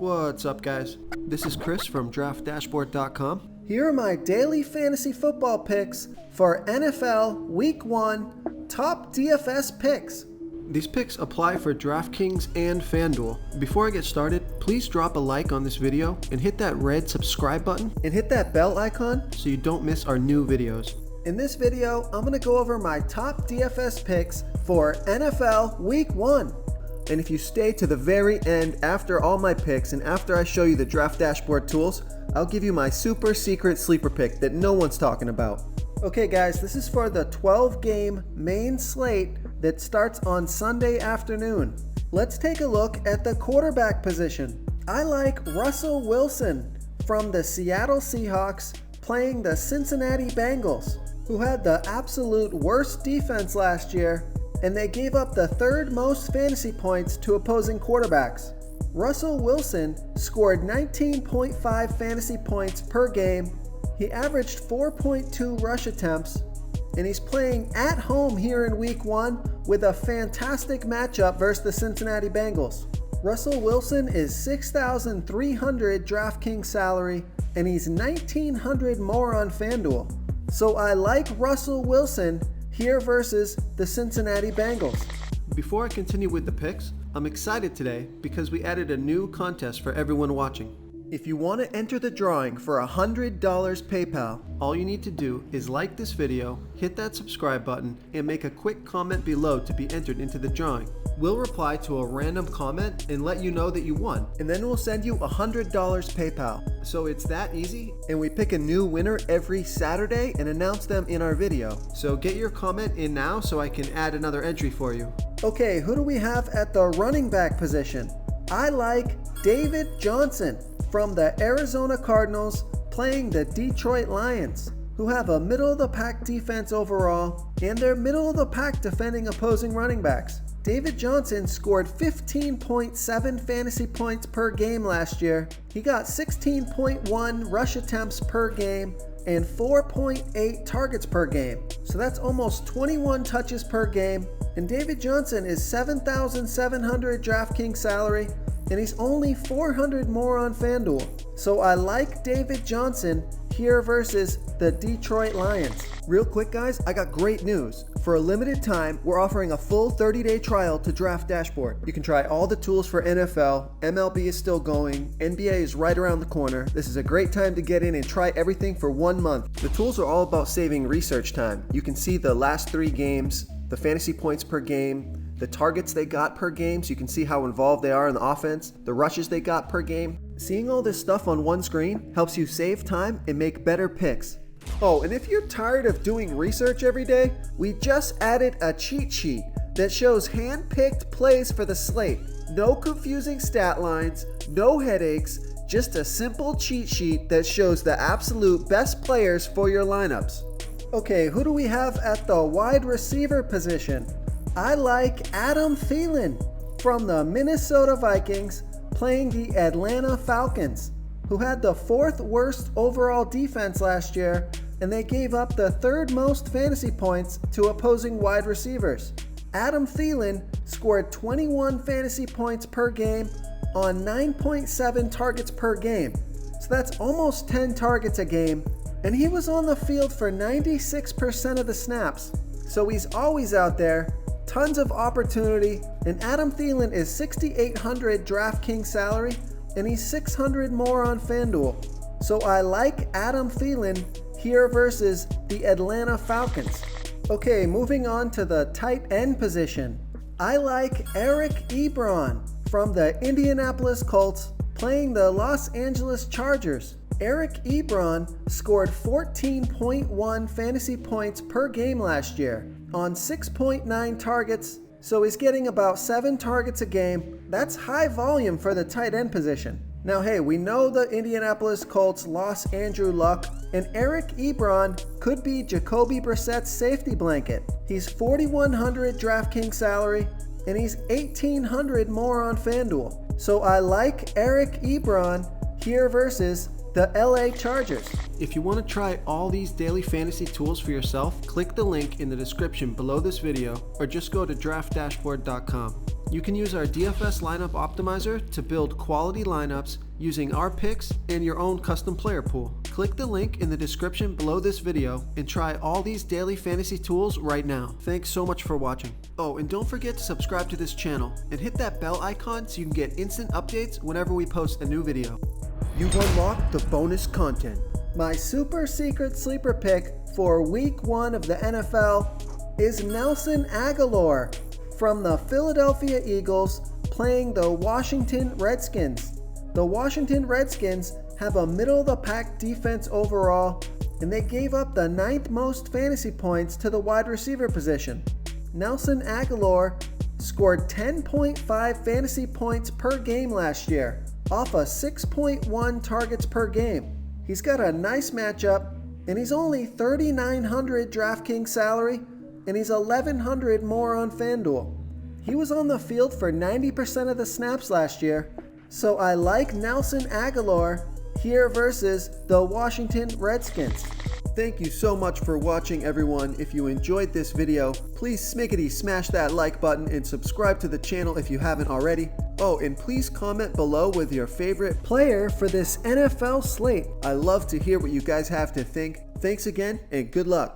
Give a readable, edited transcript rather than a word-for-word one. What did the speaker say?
What's up, guys? This is Chris from DraftDashboard.com. Here are my daily fantasy football picks for NFL Week 1 top DFS picks. These picks apply for DraftKings and FanDuel. Before I get started, please drop a like on this video and hit that red subscribe button And hit that bell icon so you don't miss our new videos. In this video, I'm going to go over my top DFS picks for NFL Week 1. And if you stay to the very end after all my picks and after I show you the Draft Dashboard tools, I'll give you my super secret sleeper pick that no one's talking about. Okay guys, this is for the 12-game main slate that starts on Sunday afternoon. Let's take a look at the quarterback position. I like Russell Wilson from the Seattle Seahawks playing the Cincinnati Bengals, who had the absolute worst defense last year, and they gave up the third most fantasy points to opposing quarterbacks. Russell Wilson scored 19.5 fantasy points per game. He averaged 4.2 rush attempts, and he's playing at home here in Week 1 with a fantastic matchup versus the Cincinnati Bengals. Russell Wilson is $6,300 DraftKings salary, and he's $1,900 more on FanDuel. So I like Russell Wilson here versus the Cincinnati Bengals. Before I continue with the picks, I'm excited today because we added a new contest for everyone watching. If you want to enter the drawing for $100 PayPal, all you need to do is like this video, hit that subscribe button, and make a quick comment below to be entered into the drawing. We'll reply to a random comment and let you know that you won. And then we'll send you $100 PayPal. So it's that easy? And we pick a new winner every Saturday and announce them in our video. So get your comment in now so I can add another entry for you. Okay, who do we have at the running back position? I like David Johnson from the Arizona Cardinals playing the Detroit Lions, who have a middle-of-the-pack defense overall, and they're middle-of-the-pack defending opposing running backs. David Johnson scored 15.7 fantasy points per game last year. He got 16.1 rush attempts per game and 4.8 targets per game. So that's almost 21 touches per game. And David Johnson is $7,700 DraftKings salary, and he's only $400 more on FanDuel. So I like David Johnson here versus the Detroit Lions. Real quick guys, I got great news. For a limited time, we're offering a full 30-day trial to Draft Dashboard. You can try all the tools for NFL, MLB is still going, NBA is right around the corner. This is a great time to get in and try everything for 1 month. The tools are all about saving research time. You can see the last 3 games, the fantasy points per game, the targets they got per game so you can see how involved they are in the offense, the rushes they got per game. Seeing all this stuff on one screen helps you save time and make better picks. Oh, and if you're tired of doing research every day, we just added a cheat sheet that shows hand-picked plays for the slate. No confusing stat lines, no headaches, just a simple cheat sheet that shows the absolute best players for your lineups. Okay, who do we have at the wide receiver position? I like Adam Thielen from the Minnesota Vikings playing the Atlanta Falcons, who had the 4th worst overall defense last year, and they gave up the 3rd most fantasy points to opposing wide receivers. Adam Thielen scored 21 fantasy points per game on 9.7 targets per game. So that's almost 10 targets a game, and he was on the field for 96% of the snaps. So he's always out there, tons of opportunity, and Adam Thielen is $6,800 DraftKings salary, and he's $600 more on FanDuel. So I like Adam Thielen here versus the Atlanta Falcons. Okay, moving on to the tight end position. I like Eric Ebron from the Indianapolis Colts playing the Los Angeles Chargers. Eric Ebron scored 14.1 fantasy points per game last year on 6.9 targets, so he's getting about 7 targets a game. That's high volume for the tight end position. Now hey, we know the Indianapolis Colts lost Andrew Luck, and Eric Ebron could be Jacoby Brissett's safety blanket. He's $4,100 DraftKings salary, and he's $1,800 more on FanDuel. So I like Eric Ebron here versus the LA Chargers. If you want to try all these daily fantasy tools for yourself, click the link in the description below this video or just go to draftdashboard.com. You can use our DFS lineup optimizer to build quality lineups using our picks and your own custom player pool. Click the link in the description below this video and try all these daily fantasy tools right now. Thanks so much for watching. Oh, and don't forget to subscribe to this channel and hit that bell icon so you can get instant updates whenever we post a new video. You've unlocked the bonus content. My super secret sleeper pick for week 1 of the NFL is Nelson Aguilar from the Philadelphia Eagles playing the Washington Redskins. The Washington Redskins have a middle-of-the-pack defense overall, and they gave up the 9th most fantasy points to the wide receiver position. Nelson Aguilar scored 10.5 fantasy points per game last year, off a 6.1 targets per game. He's got a nice matchup, and he's only $3,900 DraftKings salary, and he's $1,100 more on FanDuel. He was on the field for 90% of the snaps last year, so I like Nelson Aguilar here versus the Washington Redskins. Thank you so much for watching, everyone. If you enjoyed this video, please smash that like button and subscribe to the channel if you haven't already. Oh, and please comment below with your favorite player for this NFL slate. I love to hear what you guys have to think. Thanks again, and good luck.